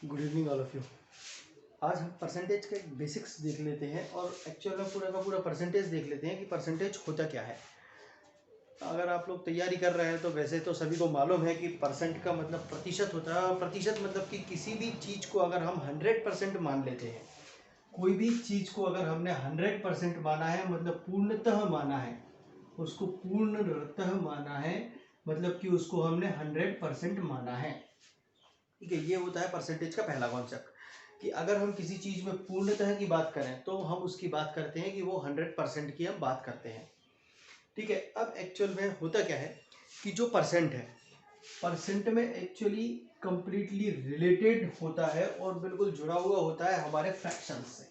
Good evening all of you. आज हम percentage के बेसिक्स देख लेते हैं और एक्चुअल में पूरा का पूरा परसेंटेज देख लेते हैं कि परसेंटेज होता क्या है। अगर आप लोग तैयारी कर रहे हैं तो वैसे तो सभी को मालूम है कि परसेंट का मतलब प्रतिशत होता है, और प्रतिशत मतलब कि किसी भी चीज़ को अगर हम 100% मान लेते हैं, कोई भी चीज़ को अगर हमने 100% माना है मतलब पूर्णतः माना है, उसको पूर्णतः माना है मतलब कि उसको हमने 100% माना है। ठीक है, ये होता है परसेंटेज का पहला कॉन्सेप्ट कि अगर हम किसी चीज़ में पूर्णतः की बात करें तो हम उसकी बात करते हैं कि वो 100% की हम बात करते हैं। ठीक है, अब एक्चुअल में होता क्या है कि जो परसेंट है, परसेंट में एक्चुअली कंप्लीटली रिलेटेड होता है और बिल्कुल जुड़ा हुआ होता है हमारे फ्रैक्शन से।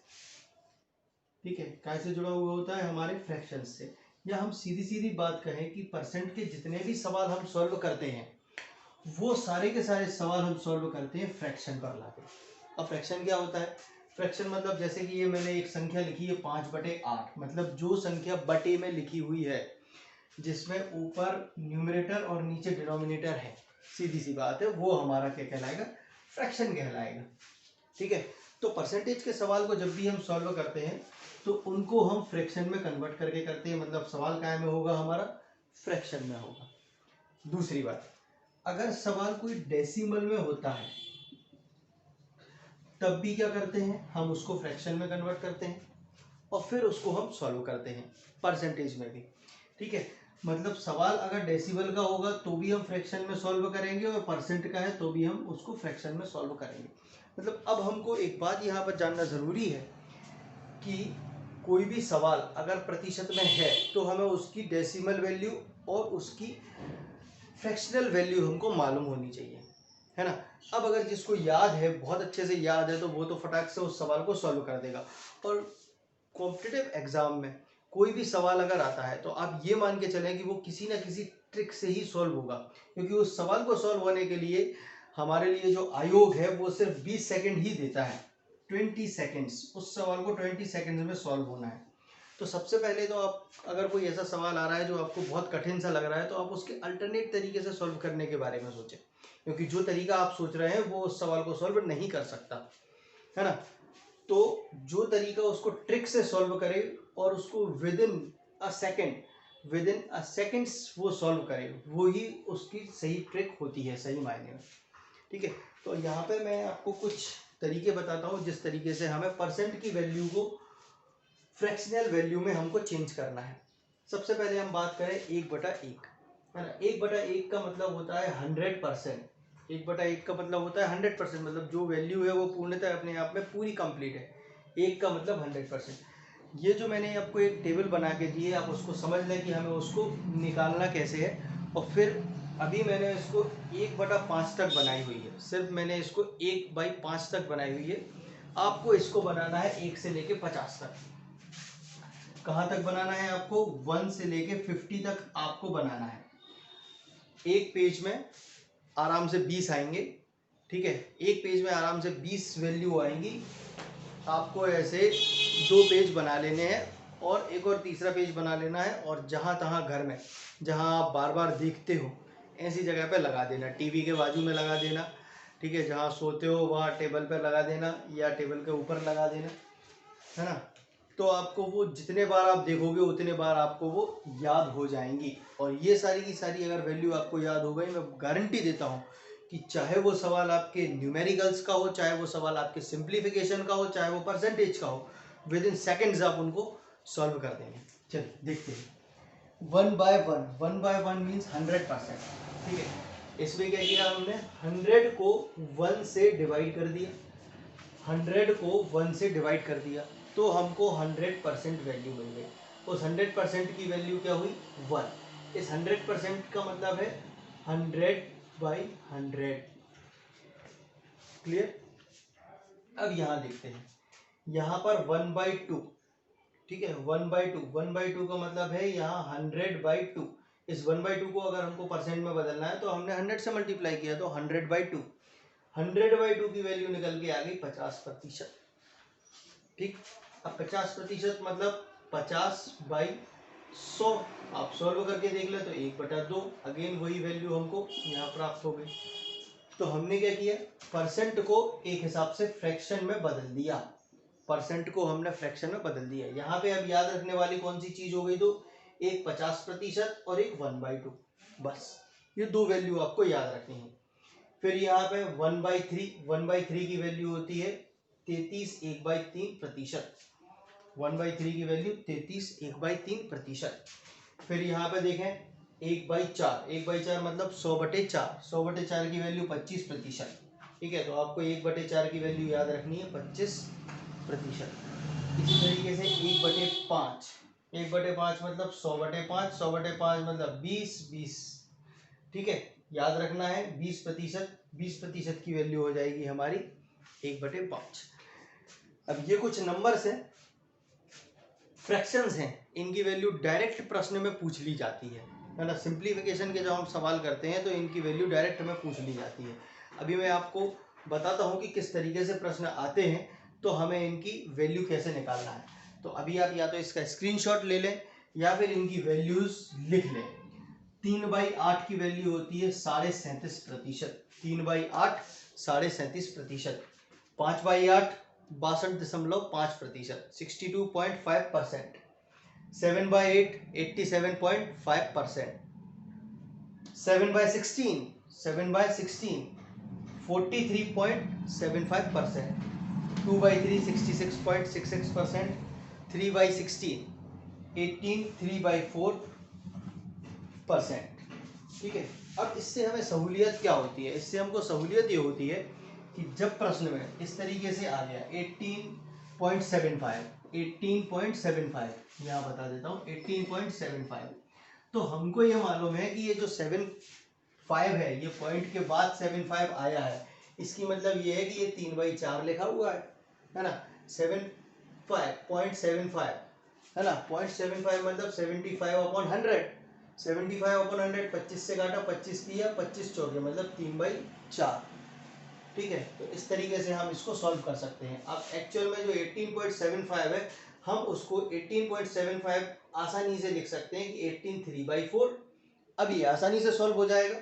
ठीक है, कैसे जुड़ा हुआ होता है हमारे फ्रैक्शन से, या हम सीधी सीधी बात कहें कि परसेंट के जितने भी सवाल हम सॉल्व करते हैं वो सारे के सारे सवाल हम सॉल्व करते हैं फ्रैक्शन पर लाके। अब फ्रैक्शन क्या होता है? फ्रैक्शन मतलब जैसे कि ये मैंने एक संख्या लिखी है 5/8, मतलब जो संख्या बटे में लिखी हुई है जिसमें ऊपर न्यूमरेटर और नीचे डिनोमिनेटर है, सीधी सी बात है, वो हमारा क्या कहलाएगा? फ्रैक्शन कहलाएगा। ठीक है, तो परसेंटेज के सवाल को जब भी हम सॉल्व करते हैं तो उनको हम फ्रैक्शन में कन्वर्ट करके करते हैं, मतलब सवाल काय में होगा हमारा? फ्रैक्शन में होगा। दूसरी बात, अगर सवाल कोई डेसिमल में होता है तब भी क्या करते हैं? हम उसको फ्रैक्शन में कन्वर्ट करते हैं और फिर उसको हम सॉल्व करते हैं परसेंटेज में भी। ठीक है, मतलब सवाल अगर डेसिमल का होगा तो भी हम फ्रैक्शन में सॉल्व करेंगे और परसेंट का है तो भी हम उसको फ्रैक्शन में सॉल्व करेंगे। मतलब अब हमको एक बात यहाँ पर जानना ज़रूरी है कि कोई भी सवाल अगर प्रतिशत में है तो हमें उसकी डेसिमल वैल्यू और उसकी फ्रैक्शनल वैल्यू हमको मालूम होनी चाहिए, है ना। अब अगर जिसको याद है, बहुत अच्छे से याद है, तो वो तो फटाक से उस सवाल को सॉल्व कर देगा। और कॉम्पिटिटिव एग्जाम में कोई भी सवाल अगर आता है तो आप ये मान के चलें कि वो किसी ना किसी ट्रिक से ही सॉल्व होगा, क्योंकि उस सवाल को सॉल्व होने के लिए हमारे लिए जो आयोग है वो सिर्फ 20 सेकंड ही देता है, 20 सेकंड्स। उस सवाल को 20 सेकंड्स में सॉल्व होना है। तो सबसे पहले तो आप, अगर कोई ऐसा सवाल आ रहा है जो आपको बहुत कठिन सा लग रहा है, तो आप उसके अल्टरनेट तरीके से सॉल्व करने के बारे में सोचें, क्योंकि जो तरीका आप सोच रहे हैं वो उस सवाल को सॉल्व नहीं कर सकता, है ना। तो जो तरीका उसको ट्रिक से सॉल्व करे और उसको विद इन अ सेकेंड्स वो सॉल्व करे, वो ही उसकी सही ट्रिक होती है, सही मायने में। ठीक है, तो यहाँ पे मैं आपको कुछ तरीके बताता हूँ जिस तरीके से हमें परसेंट की वैल्यू को फ्रैक्शनल वैल्यू में हमको चेंज करना है। सबसे पहले हम बात करें 1/1, है ना। 1/1 का मतलब होता है 100%। 1/1 का मतलब होता है 100%, मतलब जो वैल्यू है वो पूर्णतः अपने आप में पूरी कंप्लीट है। 1 का मतलब 100%। ये जो मैंने आपको एक टेबल बना के दी है, आप उसको समझ लें कि हमें उसको निकालना कैसे है। और फिर अभी मैंने इसको 1/5 तक बनाई हुई है, सिर्फ मैंने इसको 1/5 तक बनाई हुई है। आपको इसको बनाना है 1 से लेके 50 तक। कहाँ तक बनाना है आपको? 1 से लेके 50 तक आपको बनाना है। एक पेज में आराम से 20 आएंगे। ठीक है, एक पेज में आराम से 20 वैल्यू आएंगी। आपको ऐसे 2 पेज बना लेने हैं और एक और तीसरा पेज बना लेना है, और जहाँ तहाँ घर में जहाँ आप बार बार देखते हो ऐसी जगह पे लगा देना, टीवी के बाजू में लगा देना। ठीक है, जहाँ सोते हो वहाँ टेबल पे लगा देना या टेबल के ऊपर लगा देना, है ना। तो आपको वो जितने बार आप देखोगे उतने बार आपको वो याद हो जाएंगी। और ये सारी की सारी अगर वैल्यू आपको याद हो गई, मैं गारंटी देता हूँ कि चाहे वो सवाल आपके न्यूमेरिकल्स का हो, चाहे वो सवाल आपके सिंप्लीफिकेशन का हो, चाहे वो परसेंटेज का हो, विद इन सेकेंड्स आप उनको सॉल्व कर देंगे। चलिए देखते हैं। 1/1 मीन्स 100%। ठीक है, इसमें क्या किया हमने? 100 को 1 से डिवाइड कर दिया, 100 को 1 से डिवाइड कर दिया तो हमको 100% वैल्यू मिल गई। उस 100% की वैल्यू क्या हुई? 1। इस 100% का मतलब है 100/100। क्लियर? अब यहाँ देखते हैं, यहाँ पर 1/2। ठीक है, 1/2 का मतलब है यहाँ 100/2। इस 1/2 को अगर हमको परसेंट में बदलना है तो हमने 100 से मल्टीप्लाई किया, तो 100/2। 100/2 की वैल्यू निकल के आ गई 50%। ठीक, अब 50% मतलब 50/100। आप सॉल्व करके देख ले तो 1/2, अगेन वही वैल्यू हमको यहाँ प्राप्त हो गई। तो हमने क्या किया, परसेंट को एक हिसाब से फ्रैक्शन में बदल दिया, परसेंट को हमने फ्रैक्शन में बदल दिया। यहाँ पे अब याद रखने वाली कौन सी चीज हो गई, तो एक 50% और एक 1/2, बस ये दो वैल्यू आपको याद रखनी है। फिर यहाँ पे 1/3 की वैल्यू होती है 33 1/3%, 1/3 की वैल्यू 33 1/3%। फिर यहाँ पे देखें 1/4 मतलब 100/4, 100/4 की वैल्यू 25%। ठीक है, तो आपको 1/4 की वैल्यू याद रखनी है 25%। इसी तरीके से 1/5, 1/5 मतलब 100/5, 100/5 मतलब 20। ठीक है, याद रखना है 20%, 20% की वैल्यू हो जाएगी हमारी 1/5। अब ये कुछ नंबर्स हैं, फ्रैक्शंस हैं, इनकी वैल्यू डायरेक्ट प्रश्न में पूछ ली जाती है ना। सिंप्लीफिकेशन के जब हम सवाल करते हैं तो इनकी वैल्यू डायरेक्ट में पूछ ली जाती है। अभी मैं आपको बताता हूँ कि किस तरीके से प्रश्न आते हैं, तो हमें इनकी वैल्यू कैसे निकालना है। तो अभी आप या तो इसका स्क्रीनशॉट ले लें या फिर इनकी वैल्यूज लिख लें। 3/8 की वैल्यू होती है 37.5%, 3/8 37.5%, 5/8 62.5%, 62.5%, 7/8 87.5%, 7/16 43.75%, 2/3 66.66%, 3/16 3/4%। ठीक है, अब इससे हमें सहूलियत क्या होती है, इससे हमको सहूलियत ये होती है कि जब प्रश्न में इस तरीके से आ गया 18.75, यहाँ बता देता हूँ 18.75, तो हमको ये मालूम है कि ये जो 7.5 है, ये पॉइंट के बाद 7.5 आया है, इसकी मतलब ये है कि ये 3/4 लिखा हुआ है ना। 7.5 है ना, 0.75 मतलब 75/100, 75/100 25 से काटा, 25 किया, 25 चौके मतलब 3/4। ठीक है, तो इस तरीके से हम इसको सॉल्व कर सकते हैं। अब एक्चुअल में जो 18.75 है, हम उसको 18.75 आसानी से लिख सकते हैं कि 18 3/4। अब ये आसानी से सॉल्व हो जाएगा,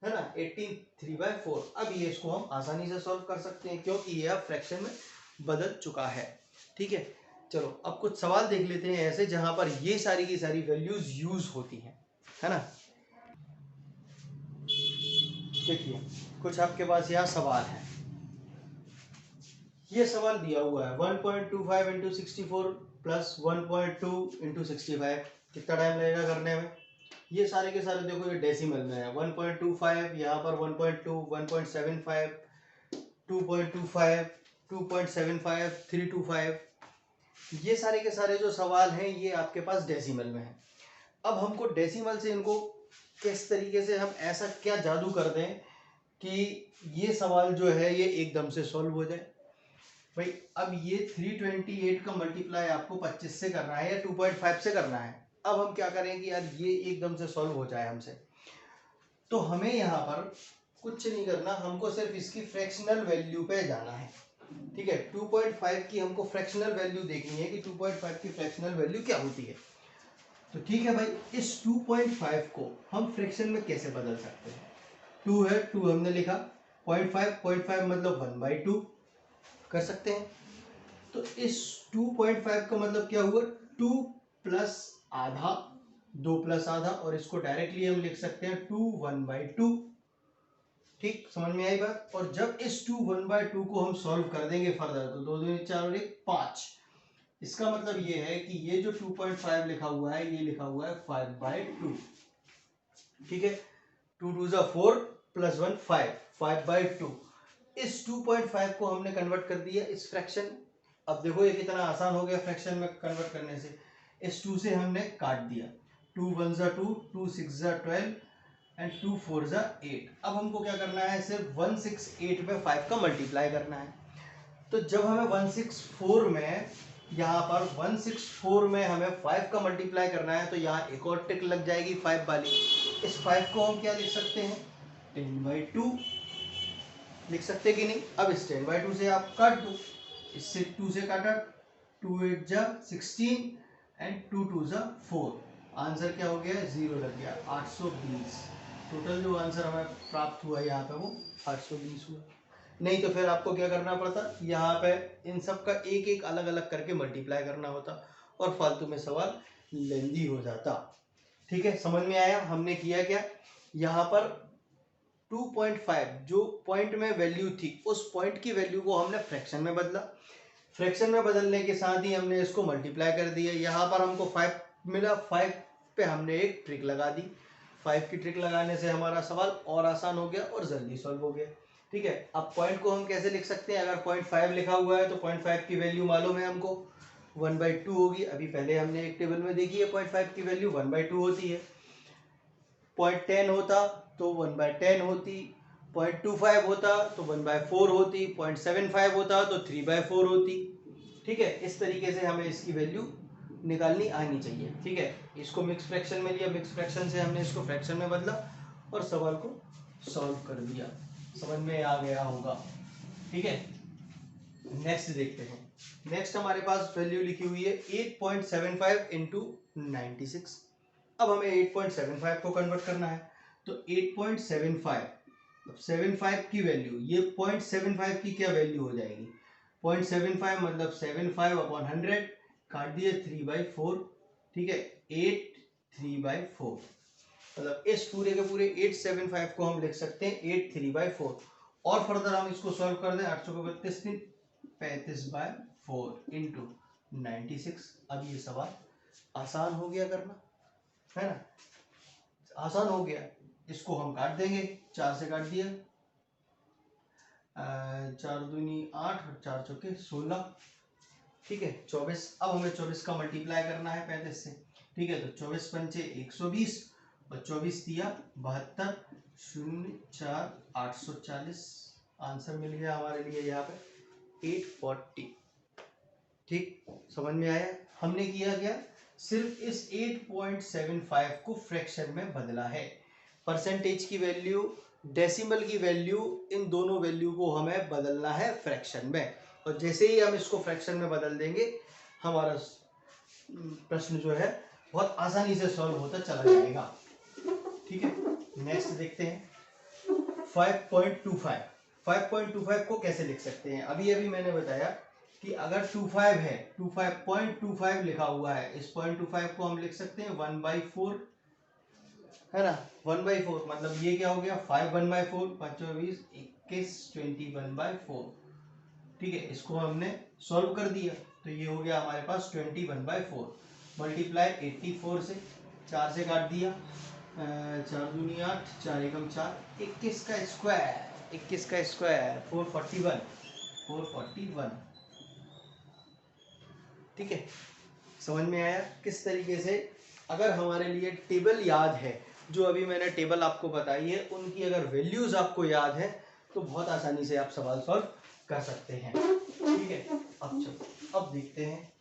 है ना, 18 3/4। अब ये इसको हम आसानी से सॉल्व कर सकते हैं क्योंकि ये अब फ्रैक्शन में बदल चुका है। ठीक है, चलो अब कुछ सवाल देख लेते हैं ऐसे जहां पर ये सारी की सारी वैल्यूज यूज होती हैं, है ना। देखिए कुछ आपके पास यहाँ सवाल है, ये सवाल दिया हुआ है 1.25 × 64 प्लस 1.2 × 65, कितना टाइम लगेगा करने में। ये सारे के सारे देखो ये डेसिमल में है, 1.25 यहाँ पर 1.2 1.75 2.25 2.75 325, ये सारे के सारे जो सवाल हैं ये आपके पास डेसिमल में है। अब हमको डेसिमल से इनको किस तरीके से हम ऐसा क्या जादू कर दें कि ये सवाल जो है ये एकदम से सॉल्व हो जाए। भाई अब ये 328 का मल्टीप्लाई आपको 25 से करना है या 2.5 से करना है। अब हम क्या करें कि यार ये एकदम से सॉल्व हो जाए हमसे, तो हमें यहाँ पर कुछ नहीं करना, हमको सिर्फ इसकी फ्रैक्शनल वैल्यू पे जाना है। ठीक है, 2.5 की हमको फ्रैक्शनल वैल्यू देखनी है कि 2.5 की फ्रैक्शनल वैल्यू क्या होती है। तो ठीक है भाई, इस 2.5 को हम फ्रैक्शन में कैसे बदल सकते हैं। 2 है, 2 हमने लिखा, 0.5 मतलब 1/2 कर सकते हैं। तो इस 2.5 का मतलब क्या हुआ, 2 प्लस आधा, 2 प्लस आधा, और इसको डायरेक्टली हम लिख सकते हैं 2 1/2। ठीक, समझ में आई बात। और जब इस 2 1/2 को हम सॉल्व कर देंगे फर्दर, तो 2 2 4 और 1 5। इसका मतलब ये है कि ये जो 2.5 लिखा हुआ है ये लिखा हुआ है 5/2। ठीक है, 2 2 4 प्लस 1 5, 5/2। इस 2.5 को हमने कन्वर्ट कर दिया इस फ्रैक्शन। अब देखो ये कितना आसान हो गया फ्रैक्शन में कन्वर्ट करने से। इस 2 से हमने काट दिया, 2 1 2, 2 6 12 एंड 2 4 8। अब हमको क्या करना है, सिर्फ 168 में 5 का मल्टीप्लाई करना है। तो जब हमें 164 में, यहाँ पर 164 में हमें 5 का मल्टीप्लाई करना है, तो यहाँ एक और टिक लग जाएगी 5 वाली। इस 5 को हम क्या लिख सकते हैं, 10/2 लिख सकते कि नहीं। अब इस 10/2 से आप काट दो, इससे 2 से काटा, 2 8 16 एंड 2 2 4। आंसर क्या हो गया, 0 लग गया, 820। टोटल जो आंसर हमें प्राप्त हुआ यहाँ पे वो 820 हुआ। नहीं तो फिर आपको क्या करना पड़ता, यहाँ पे इन सब का एक एक अलग अलग करके मल्टीप्लाई करना होता और फालतू में सवाल लेंदी हो जाता। ठीक है, समझ में आया हमने किया क्या। यहाँ पर 2.5 जो पॉइंट में वैल्यू थी उस पॉइंट की वैल्यू को हमने फ्रैक्शन में बदला, फ्रैक्शन में बदलने के साथ ही हमने इसको मल्टीप्लाई कर दिया। यहाँ पर हमको 5 मिला, 5 पे हमने एक ट्रिक लगा दी। 5 की ट्रिक लगाने से हमारा सवाल और आसान हो गया और जल्दी सॉल्व हो गया। ठीक है, अब पॉइंट को हम कैसे लिख सकते हैं, अगर 0.5 लिखा हुआ है तो 0.5 की वैल्यू मालूम है हमको 1/2 होगी। अभी पहले हमने एक टेबल में देखी है 0.5 की वैल्यू 1/2 होती है। 0.10 होता तो 1/10 होती, 0.25 होता तो 1/4 होती, 0.75 होता तो 3/4 होती। ठीक है, इस तरीके से हमें इसकी वैल्यू निकालनी आनी चाहिए। ठीक है, इसको मिक्स फ्रैक्शन में लिया, मिक्स फ्रैक्शन से हमने इसको फ्रैक्शन में बदला और सवाल को सॉल्व कर दिया। समझ में आ गया होगा। ठीक है, नेक्स्ट देखते हैं। नेक्स्ट हमारे पास वैल्यू लिखी हुई है 8.75 इंटू 96। अब हमें 8.75 को कन्वर्ट करना है तो 8.75, 75 की वैल्यू, ये 0.75 की क्या वैल्यू हो जाएगी, 0.75 मतलब 75 अपॉन 100 काट दिए 3/4। ठीक है, 8 3/4 मतलब इस पूरे के पूरे 875 को हम लिख सकते हैं 8 3/4। और फर्दर हम इसको सॉल्व कर दें, 8 को 32 दिन 35/4 इंटू 96। अब ये सवाल आसान हो गया करना, है ना, आसान हो गया। इसको हम काट देंगे, 4 से काट दिया, 4 दूनी 8 और 4 चौके 16। ठीक है, 24। अब हमें 24 का मल्टीप्लाई करना है 35 से। ठीक है, तो 24 पंचे 120 और 24 दिया 72, 0 4 840। आंसर मिल गया हमारे लिए यहाँ पे 840। ठीक, समझ में आया। हमने किया क्या, सिर्फ इस 8.75 को फ्रैक्शन में बदला है। परसेंटेज की वैल्यू, डेसिमल की वैल्यू, इन दोनों वैल्यू को हमें बदलना है फ्रैक्शन में। और जैसे ही हम इसको फ्रैक्शन में बदल देंगे हमारा प्रश्न जो है बहुत आसानी से सॉल्व होता चला जाएगा। ठीक है, नेक्स्ट देखते हैं 5.25। 5.25 को कैसे लिख सकते हैं, अभी अभी मैंने बताया कि अगर 25 है, 25.25 लिखा हुआ है, इस 0.25 को हम लिख सकते हैं 1/4, है ना, 1/4 मतलब ये क्या हो गया 5 1/4, 5 20 21 21/4। ठीक है, इसको हमने सॉल्व कर दिया तो ये हो गया हमारे पास 21/4 मल्टीप्लाई 84 से, 4 से काट दिया, 4 दूनी 8, 4 एकम 4, 21 का स्क्वायर, 21 का स्क्वायर 441। ठीक है, समझ में आया किस तरीके से। अगर हमारे लिए टेबल याद है, जो अभी मैंने टेबल आपको बताई है, उनकी अगर वैल्यूज आपको याद है तो बहुत आसानी से आप सवाल सॉल्व कर सकते हैं। ठीक है, अब चलो अब देखते हैं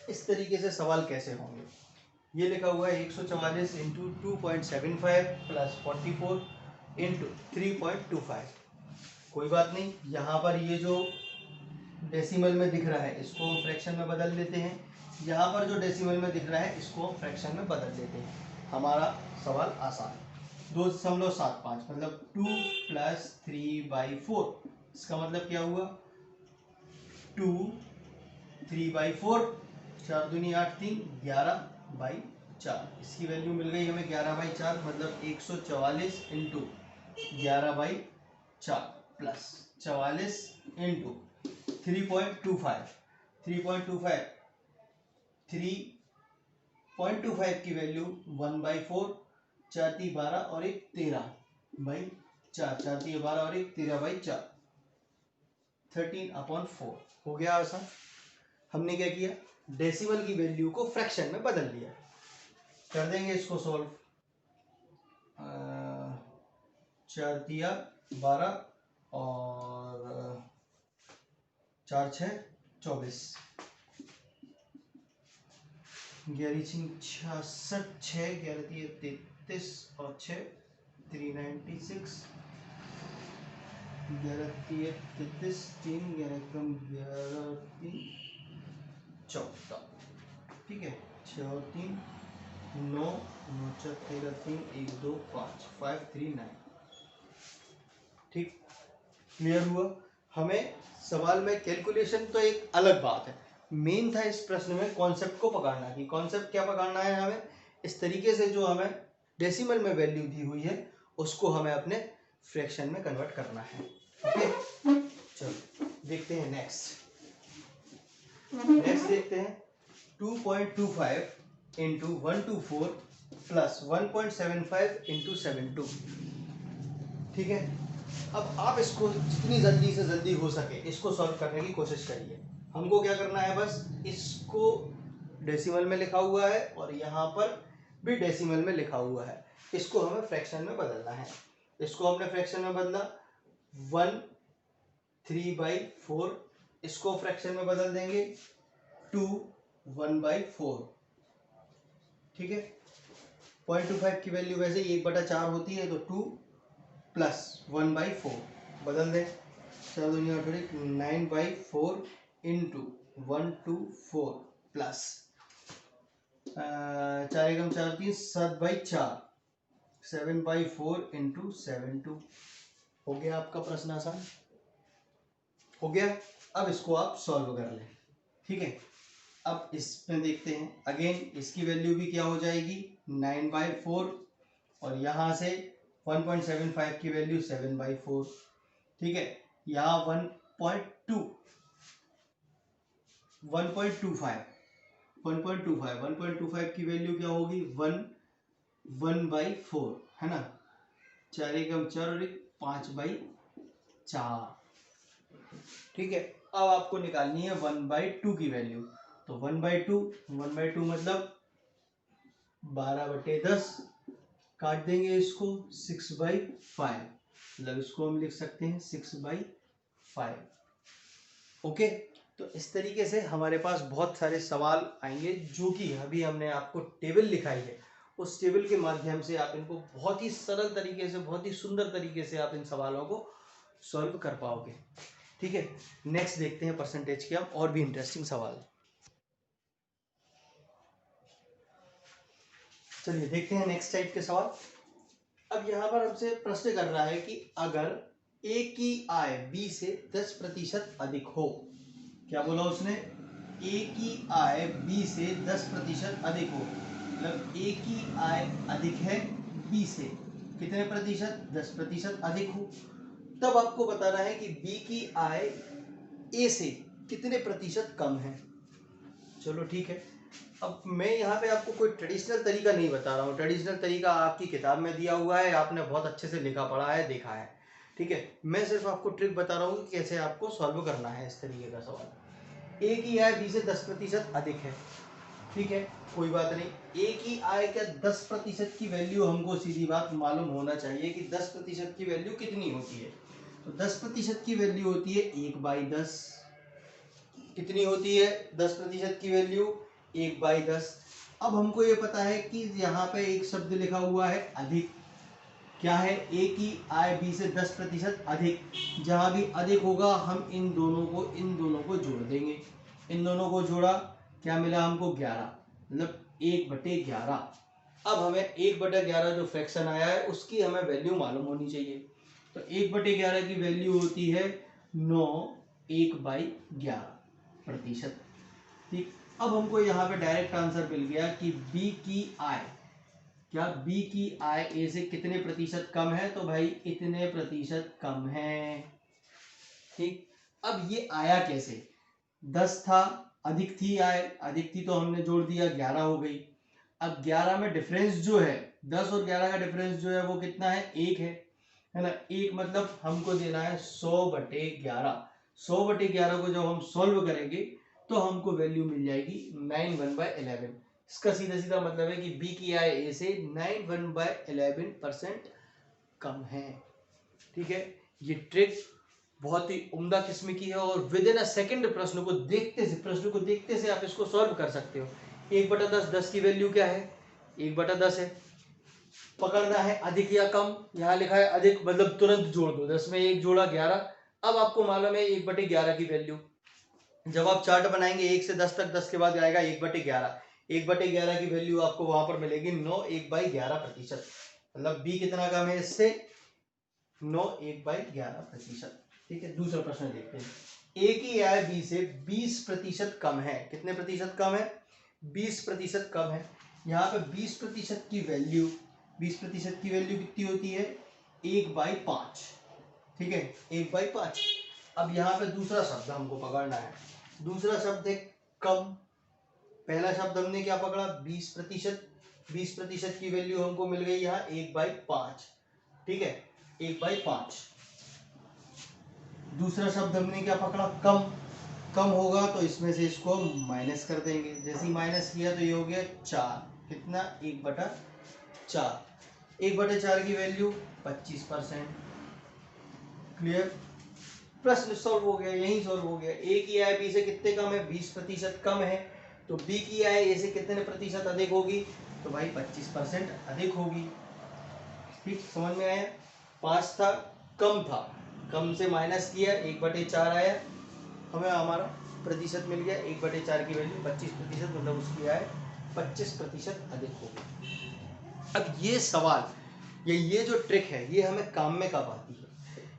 इस तरीके से सवाल कैसे होंगे। ये लिखा हुआ है 144 इंटू 2.75 प्लस 44 इंटू 3.25। कोई बात नहीं, यहाँ पर ये जो डेसिमल में दिख रहा है इसको हम फ्रैक्शन में बदल देते हैं, यहाँ पर जो डेसिमल में दिख रहा है इसको हम फ्रैक्शन में बदल देते हैं। हमारा सवाल आसान। 2.75 मतलब 2 प्लस 3/4, इसका मतलब क्या हुआ 2 3/4, 4 दूनी 8 3 11/4। इसकी वैल्यू मिल गई हमें 11/4 मतलब 144 इंटू 11/4 प्लस 44 इंटू 3.25। 3.25 की वैल्यू 1/4, 4 × 12 और 1 13/4, 4 × 12 और 1 13/4, 13/4 हो गया आसान। हमने क्या किया, डेसिमल की वैल्यू को फ्रैक्शन में बदल दिया। कर देंगे इसको सॉल्व, 4 × 12 और 4 × 6 24, 11 66, 6 11 33 और 6 396, 11 33 3 11 11 3 14। ठीक है, 6 और 3 9 9 13 3 1 2 5 5 3 9। ठीक, क्लियर हुआ। हमें सवाल में कैलकुलेशन तो एक अलग बात है, मेन था इस प्रश्न में कॉन्सेप्ट को पकड़ना। कि कॉन्सेप्ट क्या पकड़ना है हमें, इस तरीके से जो हमें डेसिमल में वैल्यू दी हुई है उसको हमें अपने फ्रैक्शन में कन्वर्ट करना है। ओके, चलो देखते हैं नेक्स्ट देखते हैं 2.25 इंटू 124 प्लस 1.75 इंटू 72। ठीक है, अब आप इसको जितनी जल्दी से जल्दी हो सके इसको सॉल्व करने की कोशिश करिए। हमको क्या करना है, बस इसको डेसिमल में लिखा हुआ है और यहाँ पर भी डेसिमल में लिखा हुआ है, इसको हमें फ्रैक्शन में बदलना है। इसको हमने फ्रैक्शन में बदला 1/3/4, इसको फ्रैक्शन में बदल देंगे 2 1/4। ठीक है, 0.25 की वैल्यू वैसे 1/4 होती है, तो 2 प्लस 1/4 बदल दें। 4 दूनी 9/4 इंटू 124 प्लस 4 एकम 4 3 7/4 7/4 इंटू 72। हो गया आपका प्रश्न आसान, हो गया। अब इसको आप सॉल्व कर लें। ठीक है, अब इसमें देखते हैं अगेन, इसकी वैल्यू भी क्या हो जाएगी 9/4 और यहाँ से 1.75 की वैल्यू 7/4। ठीक है, यहाँ 1.25 की वैल्यू क्या होगी 1/4 है ना, 4 एकम 4 और 5/4। ठीक है, अब आपको निकालनी है 1/2 की वैल्यू। तो 1/2 मतलब 12/10, काट देंगे इसको 6/5, मतलब इसको हम लिख सकते हैं 6/5। ओके, तो इस तरीके से हमारे पास बहुत सारे सवाल आएंगे जो कि अभी हमने आपको टेबल लिखाई है, उस टेबल के माध्यम से आप इनको बहुत ही सरल तरीके से, बहुत ही सुंदर तरीके से आप इन सवालों को सॉल्व कर पाओगे। ठीक है, नेक्स्ट देखते हैं परसेंटेज के हम और भी इंटरेस्टिंग सवाल। चलिए देखते हैं नेक्स्ट टाइप के सवाल। अब यहाँ पर हमसे प्रश्न कर रहा है कि अगर ए की आय बी से 10% अधिक हो। क्या बोला उसने, ए की आय बी से 10% अधिक हो, मतलब ए की आय अधिक है बी से कितने प्रतिशत, 10% अधिक हो। तब आपको बताना है कि बी की आय ए से कितने प्रतिशत कम है। चलो ठीक है, अब मैं यहाँ पे आपको कोई ट्रेडिशनल तरीका नहीं बता रहा हूँ, ट्रेडिशनल तरीका आपकी किताब में दिया हुआ है, आपने बहुत अच्छे से लिखा पढ़ा है, देखा है। ठीक है, मैं सिर्फ आपको ट्रिक बता रहा हूँ कि कैसे आपको सॉल्व करना है इस तरीके का सवाल। ए की आय बी से 10% अधिक है, ठीक है, कोई बात नहीं। ए की आय क्या 10% की वैल्यू हमको सीधी बात मालूम होना चाहिए कि 10% की वैल्यू कितनी होती है। तो 10% की वैल्यू होती है 1/10। कितनी होती है 10% की वैल्यू 1/10। अब हमको ये पता है कि यहाँ पे एक शब्द लिखा हुआ है अधिक। क्या है, ए की आय बी से 10% अधिक। जहां भी अधिक होगा हम इन दोनों को जोड़ देंगे। इन दोनों को जोड़ा, क्या मिला हमको 11, मतलब 1/11। अब हमें 1/11 जो फ्रैक्शन आया है उसकी हमें वैल्यू मालूम होनी चाहिए। तो 1/11 की वैल्यू होती है 9 1/11%। ठीक, अब हमको यहाँ पे डायरेक्ट आंसर मिल गया कि बी की आय, क्या बी की आय ए से कितने प्रतिशत कम है, तो भाई इतने प्रतिशत कम है। ठीक, अब ये आया कैसे, 10 था, अधिक थी आय, अधिक थी तो हमने जोड़ दिया 11 हो गई। अब 11 में डिफरेंस जो है, 10 और 11 का डिफरेंस जो है वो कितना है, 1 है ना। 1 मतलब हमको देना है 100/11। 100/11 को जब हम सॉल्व करेंगे तो हमको वैल्यू मिल जाएगी 9/11। इसका सीधा सीधा मतलब है कि बी की आय ए से 9/11% कम है। ठीक है, ये ट्रिक बहुत ही उम्दा किस्म की है और विद इन अ सेकेंड प्रश्न को देखते से आप इसको सॉल्व कर सकते हो। 1/10, 10 की वैल्यू क्या है, 1/10 है। पकड़ना है अधिक या कम, यहाँ लिखा है अधिक, मतलब तुरंत जोड़ दो, 10 में 1 जोड़ा 11। अब आपको मालूम है 1/11 की वैल्यू, जब आप चार्ट बनाएंगे 1 से 10 तक, 10 के बाद आएगा 1/11। 1/11 की वैल्यू आपको वहां पर मिलेगी 9 1/11%। मतलब बी कितना कम है इससे, 9 1/11%। ठीक है, दूसरा प्रश्न देखते हैं। ए की आय बी से 20% कम है। कितने प्रतिशत कम है? 20% कम है। यहाँ पे 20% की वैल्यू, 20% की वैल्यू कितनी होती है? 1/5। ठीक है, 1/5। अब यहाँ पे दूसरा शब्द हमको पकड़ना है। दूसरा शब्द है कम। पहला शब्द हमने क्या पकड़ा? 20%। 20% की वैल्यू हमको मिल गई यहाँ 1/5। ठीक है, 1/5। दूसरा शब्द हमने क्या पकड़ा? कम। कम होगा तो इसमें से इसको हम माइनस कर देंगे। जैसे ही माइनस किया तो ये हो गया 4। कितना? 1/4। 1/4 की वैल्यू 25%। क्लियर? प्रश्न सॉल्व हो गया, यही सॉल्व हो गया। ए की आय बी से कितने कम है? 20% कम है। तो बी की आय ए से कितने प्रतिशत अधिक होगी? तो भाई 25% अधिक होगी। ठीक, समझ में आया? 5 था, कम था, कम से माइनस किया, 1/4 आया, हमें हमारा प्रतिशत मिल गया। 1/4 की वैल्यू 25%, मतलब उसकी आय 25% अधिक होगी। अब ये सवाल, ये जो ट्रिक है, ये हमें काम में कब आती है?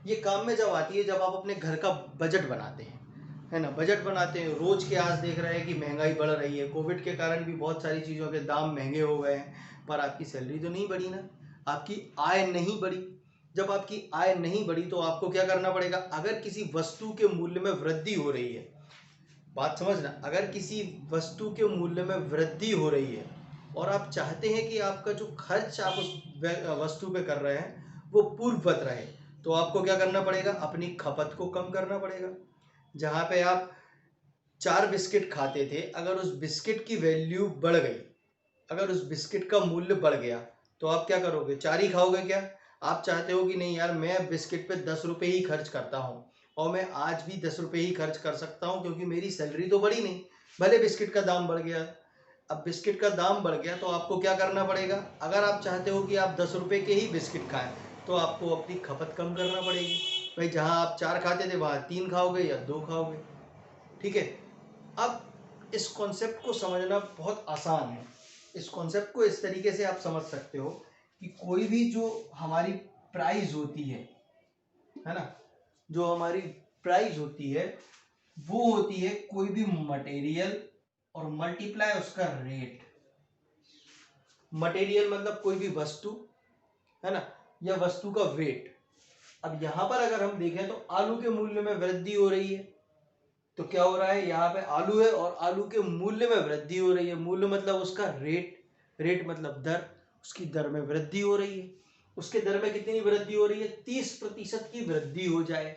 ये काम में जब आती है जब आप अपने घर का बजट बनाते हैं, है ना। बजट बनाते हैं, रोज के आज देख रहे हैं कि महंगाई बढ़ रही है, कोविड के कारण भी बहुत सारी चीज़ों के दाम महंगे हो गए हैं, पर आपकी सैलरी तो नहीं बढ़ी ना, आपकी आय नहीं बढ़ी। जब आपकी आय नहीं बढ़ी तो आपको क्या करना पड़ेगा? अगर किसी वस्तु के मूल्य में वृद्धि हो रही है, बात समझना, अगर किसी वस्तु के मूल्य में वृद्धि हो रही है और आप चाहते हैं कि आपका जो खर्च आप उस वस्तु पे कर रहे हैं वो पूर्ववत रहे, तो आपको क्या करना पड़ेगा? अपनी खपत को कम करना पड़ेगा। जहां पे आप 4 बिस्किट खाते थे, अगर उस बिस्किट की वैल्यू बढ़ गई, अगर उस बिस्किट का मूल्य बढ़ गया, तो आप क्या करोगे? 4 ही खाओगे क्या? आप चाहते हो कि नहीं यार, मैं बिस्किट पे 10 रुपए ही खर्च करता हूँ और मैं आज भी 10 रुपए ही खर्च कर सकता हूँ क्योंकि मेरी सैलरी तो बढ़ी नहीं, भले बिस्किट का दाम बढ़ गया। अब बिस्किट का दाम बढ़ गया तो आपको क्या करना पड़ेगा? अगर आप चाहते हो कि आप 10 रुपए के ही बिस्किट खाएं, तो आपको अपनी खपत कम करना पड़ेगी। भाई जहां आप 4 खाते थे वहां 3 खाओगे या 2 खाओगे। ठीक है, अब इस कॉन्सेप्ट को समझना बहुत आसान है। इस कॉन्सेप्ट को इस तरीके से आप समझ सकते हो कि कोई भी जो हमारी प्राइस होती है ना, जो हमारी प्राइस होती है वो होती है कोई भी मटेरियल और मल्टीप्लाई उसका रेट। मटेरियल मतलब कोई भी वस्तु, है ना, या वस्तु का वेट। अब यहां पर अगर हम देखें तो आलू के मूल्य में वृद्धि हो रही है, तो क्या हो रहा है? यहाँ पे आलू है और आलू के मूल्य में वृद्धि हो रही है। मूल्य मतलब उसका रेट, रेट मतलब दर, उसकी दर में वृद्धि हो रही है। उसके दर में कितनी वृद्धि हो रही है? 30% की वृद्धि हो जाए।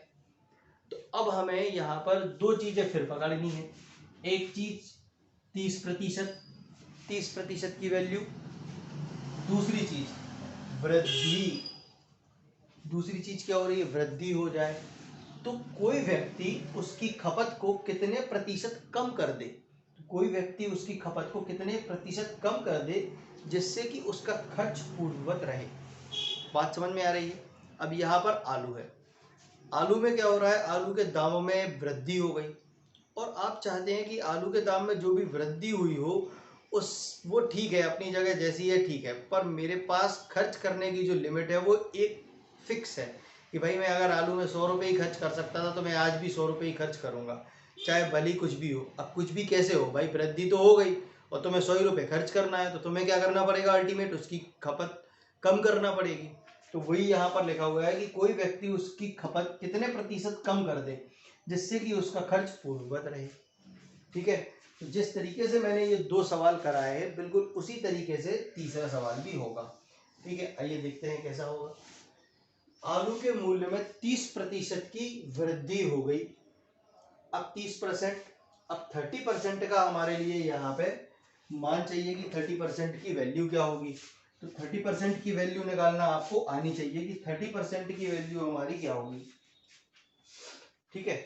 तो अब हमें यहाँ पर दो चीजें फिर पकड़नी है। एक चीज 30%, 30% की वैल्यू। दूसरी चीज वृद्धि। दूसरी चीज क्या हो रही है? वृद्धि हो जाए। तो कोई व्यक्ति उसकी खपत को कितने प्रतिशत कम कर दे, कोई व्यक्ति उसकी खपत को कितने प्रतिशत कम कर दे जिससे कि उसका खर्च पूर्ववत रहे। बात समझ में आ रही है? अब यहाँ पर आलू है, आलू में क्या हो रहा है? आलू के दामों में वृद्धि हो गई और आप चाहते हैं कि आलू के दाम में जो भी वृद्धि हुई हो उस वो ठीक है, अपनी जगह जैसी है ठीक है, पर मेरे पास खर्च करने की जो लिमिट है वो एक फिक्स है कि भाई मैं अगर आलू में 100 रुपये ही खर्च कर सकता था तो मैं आज भी 100 रुपये ही खर्च करूंगा, चाहे भली कुछ भी हो। अब कुछ भी कैसे हो भाई, वृद्धि तो हो गई और तुम्हें 100 ही रुपये खर्च करना है, तो तुम्हें क्या करना पड़ेगा? अल्टीमेट उसकी खपत कम करना पड़ेगी। तो वही यहाँ पर लिखा हुआ है कि कोई व्यक्ति उसकी खपत कितने प्रतिशत कम कर दे जिससे कि उसका खर्च पूर्ववत रहे। ठीक है, तो जिस तरीके से मैंने ये दो सवाल कराए हैं बिल्कुल उसी तरीके से तीसरा सवाल भी होगा। ठीक है, आइए देखते हैं कैसा होगा। आलू के मूल्य में 30% की वृद्धि हो गई। अब 30%, अब 30% का हमारे लिए यहाँ पे मान चाहिए कि 30% की वैल्यू क्या होगी। तो 30% की वैल्यू निकालना आपको आनी चाहिए कि 30% की वैल्यू हमारी क्या होगी। ठीक है,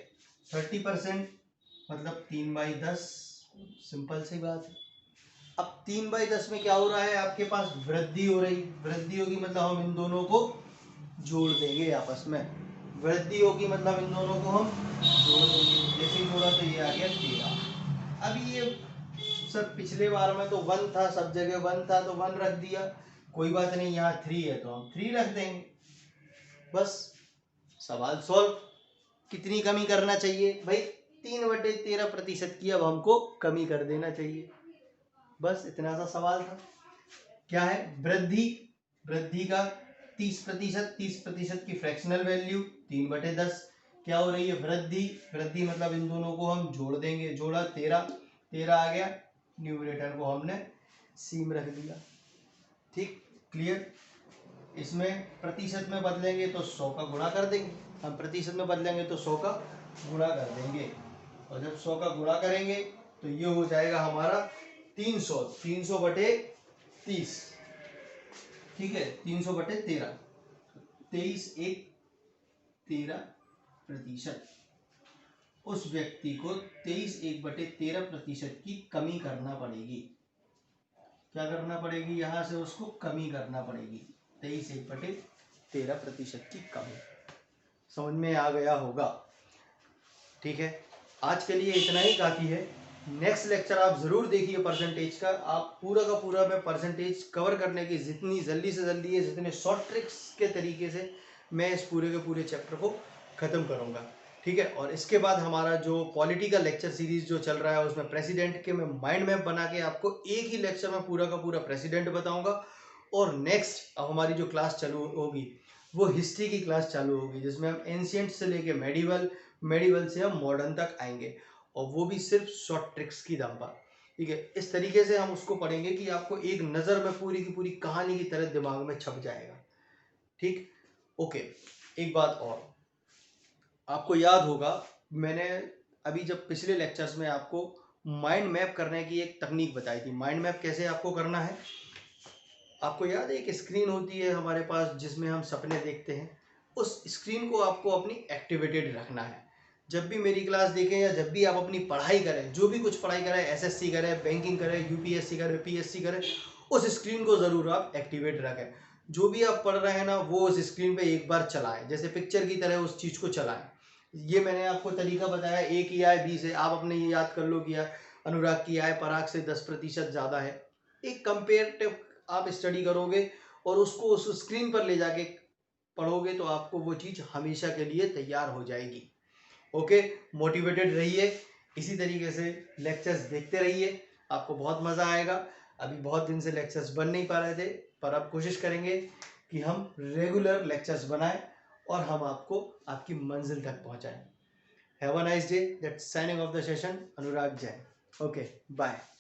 30% मतलब 3/10, सिंपल सी बात है। अब 3/10 में क्या हो रहा है? आपके पास वृद्धि हो रही, वृद्धि होगी मतलब हम इन दोनों को जोड़ देंगे आपस में। वृद्धि होगी मतलब इन दोनों को हम जोड़ देंगे, जैसे जोड़ा तो ये आ गया 13। अब ये सर पिछले बार में तो 1 था, सब जगह 1 था तो 1 रख दिया, कोई बात नहीं, यहाँ 3 है तो हम 3 रख देंगे, बस सवाल सॉल्व। कितनी कमी करना चाहिए भाई? 3/13% की अब हमको कमी कर देना चाहिए, बस इतना सा सवाल था। क्या है? वृद्धि, वृद्धि का 30%, 30% की फ्रैक्शनल वैल्यू 3/10। क्या हो रही है? वृद्धि, वृद्धि मतलब इन दोनों को हम जोड़ देंगे, जोड़ा 13, 13 आ गया, न्यूमरेटर को हमने सी में रख दिया। ठीक, क्लियर। इसमें प्रतिशत में बदलेंगे तो 100 का गुणा कर देंगे, हम प्रतिशत में बदलेंगे तो 100 का गुणा कर देंगे, और जब 100 का गुणा करेंगे तो ये हो जाएगा हमारा 300, 300/30, ठीक है, 300/13, 23/1/13%। उस व्यक्ति को 23/1/13% की कमी करना पड़ेगी। क्या करना पड़ेगी? यहां से उसको कमी करना पड़ेगी, 23/1/13% की कमी। समझ में आ गया होगा? ठीक है, आज के लिए इतना ही काफी है। नेक्स्ट लेक्चर आप जरूर देखिए परसेंटेज का, आप पूरा का पूरा मैं परसेंटेज कवर करने की जितनी जल्दी से जल्दी है, जितने शॉर्ट ट्रिक्स के तरीके से मैं इस पूरे के पूरे चैप्टर को खत्म करूंगा। ठीक है, और इसके बाद हमारा जो पॉलिटिकल लेक्चर सीरीज जो चल रहा है उसमें प्रेसिडेंट के मैं माइंड मैप बना के आपको एक ही लेक्चर में पूरा का पूरा प्रेसिडेंट बताऊंगा। और नेक्स्ट अब हमारी जो क्लास चालू होगी वो हिस्ट्री की क्लास चालू होगी, जिसमें हम एंशिएंट से लेके मेडिवल, मेडिवल से हम मॉडर्न तक आएंगे, और वो भी सिर्फ शॉर्ट ट्रिक्स की दम पर। ठीक है, इस तरीके से हम उसको पढ़ेंगे कि आपको एक नज़र में पूरी की पूरी कहानी की तरह दिमाग में छप जाएगा। ठीक, ओके। एक बात और, आपको याद होगा मैंने अभी जब पिछले लेक्चर्स में आपको माइंड मैप करने की एक तकनीक बताई थी। माइंड मैप कैसे आपको करना है, आपको याद है? एक स्क्रीन होती है हमारे पास जिसमें हम सपने देखते हैं, उस स्क्रीन को आपको अपनी एक्टिवेटेड रखना है। जब भी मेरी क्लास देखें या जब भी आप अपनी पढ़ाई करें, जो भी कुछ पढ़ाई करें, एसएससी करें, बैंकिंग करें, यूपीएससी करें, पीएससी करें, उस स्क्रीन को ज़रूर आप एक्टिवेट रखें। जो भी आप पढ़ रहे हैं ना वो उस स्क्रीन पे एक बार चलाएं, जैसे पिक्चर की तरह उस चीज़ को चलाएं। ये मैंने आपको तरीका बताया, ए की आय 20 है, आप अपने ये याद कर लो कि अनुराग की आय पराग से 10% ज़्यादा है। एक कंपेरेटिव आप स्टडी करोगे और उसको उस स्क्रीन पर ले जाके पढ़ोगे तो आपको वो चीज़ हमेशा के लिए तैयार हो जाएगी। ओके, मोटिवेटेड रहिए, इसी तरीके से लेक्चर्स देखते रहिए, आपको बहुत मज़ा आएगा। अभी बहुत दिन से लेक्चर्स बन नहीं पा रहे थे, पर अब कोशिश करेंगे कि हम रेगुलर लेक्चर्स बनाएं और हम आपको आपकी मंजिल तक पहुंचाएं। Have a nice day. That's signing off the session, Anurag Jain. Okay, bye.